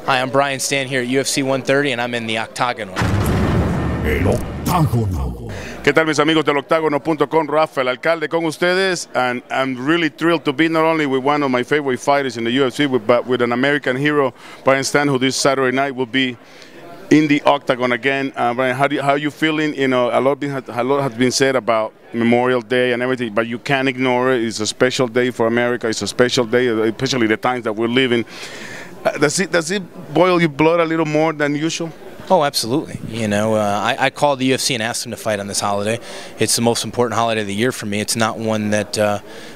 Hi, I'm Brian Stann here at UFC 130 and I'm in the octagon. El octágono. ¿Qué tal, mis amigos del octágono.com? Rafa, el alcalde con ustedes, and I'm really thrilled to be not only with one of my favorite fighters in the UFC, but with an American hero, Brian Stann, who this Saturday night will be in the octagon again. Brian, how are you feeling? You know, a lot has been said about Memorial Day and everything, but you can't ignore it. It's a special day for America. It's a special day, especially the times that we're living. Does it boil your blood a little more than usual? Oh, absolutely. You know, I called the UFC and asked them to fight on this holiday. It's the most important holiday of the year for me. It's not one that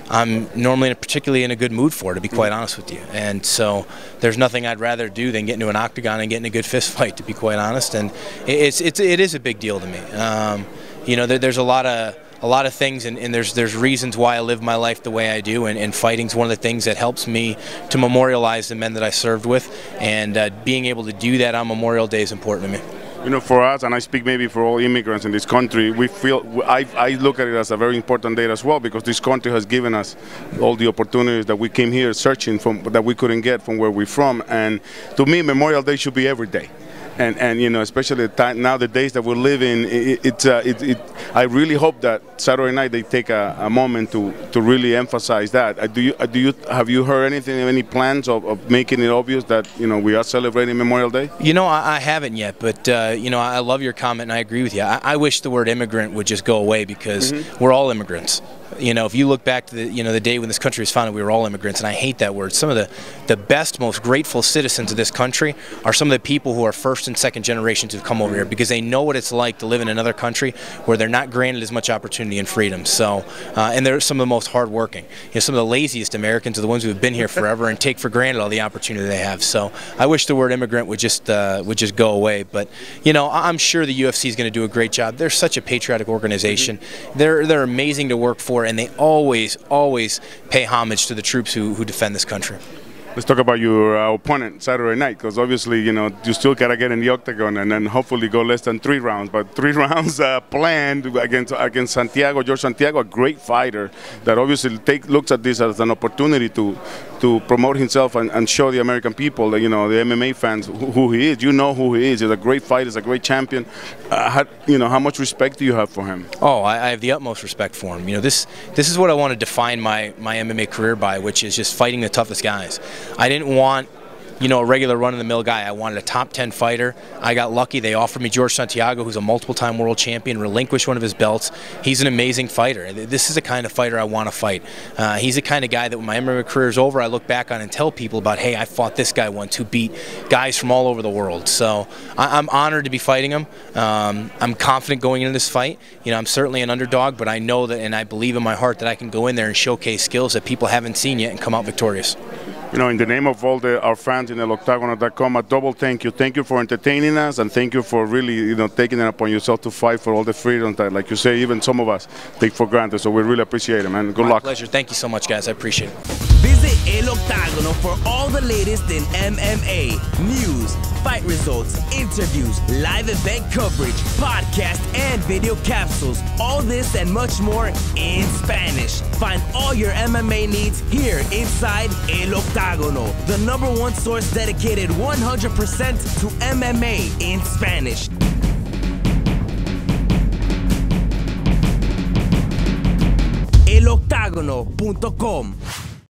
I'm normally particularly in a good mood for, to be quite honest with you. And so there's nothing I'd rather do than get into an octagon and get in a good fist fight, to be quite honest. And it is a big deal to me. You know, there's a lot of things, and there's reasons why I live my life the way I do, and fighting's one of the things that helps me to memorialize the men that I served with, and being able to do that on Memorial Day is important to me. You know, for us, and I speak maybe for all immigrants in this country, we feel, I look at it as a very important day as well, because this country has given us all the opportunities that we came here searching for, that we couldn't get from where we're from. And to me, Memorial Day should be every day. And you know, especially now the days that we're living, I really hope that Saturday night they take a moment to really emphasize that. Have you heard anything, any plans of making it obvious that, you know, we are celebrating Memorial Day? You know, I haven't yet, but you know, I love your comment and I agree with you. I wish the word immigrant would just go away, because we're all immigrants. You know, if you look back to the day when this country was founded, we were all immigrants, and I hate that word. Some of the best, most grateful citizens of this country are some of the people who are first and second generations who've come over here, because they know what it's like to live in another country where they're not granted as much opportunity and freedom. So, and they're some of the most hardworking. You know, some of the laziest Americans are the ones who have been here forever and take for granted all the opportunity they have. So, I wish the word immigrant would just go away. But you know, I'm sure the UFC is going to do a great job. They're such a patriotic organization. They're amazing to work for, and they always pay homage to the troops who defend this country. Let's talk about your opponent Saturday night, because obviously, you know, you still got to get in the octagon and then hopefully go less than 3 rounds. But 3 rounds planned against Santiago, Jorge Santiago, a great fighter that obviously looks at this as an opportunity to promote himself and show the American people, that, you know, the MMA fans, who he is. You know who he is. He's a great fighter. He's a great champion. You know, how much respect do you have for him? Oh, I have the utmost respect for him. You know, this is what I want to define my MMA career by, which is just fighting the toughest guys. I didn't want, you know, a regular run-of-the-mill guy. I wanted a top 10 fighter. I got lucky. They offered me Jorge Santiago, who's a multiple-time world champion, relinquished one of his belts. He's an amazing fighter. This is the kind of fighter I want to fight. He's the kind of guy that when my MMA career is over, I look back on and tell people about, hey, I fought this guy once, who beat guys from all over the world. So I'm honored to be fighting him. I'm confident going into this fight. You know, I'm certainly an underdog, but I know that, and I believe in my heart that I can go in there and showcase skills that people haven't seen yet and come out victorious. You know, in the name of all our fans in eloctagono.com, a double thank you. Thank you for entertaining us, and thank you for really, you know, taking it upon yourself to fight for all the freedom that, like you say, even some of us take for granted. So we really appreciate it, man. Good luck. My pleasure. Thank you so much, guys. I appreciate it. Visit El Octágono for all the latest in MMA, news, fight results, interviews, live event coverage, podcast, and video capsules. All this and much more in Spanish. Find all your MMA needs here inside El Octágono, the #1 source dedicated 100% to MMA in Spanish. eloctagono.com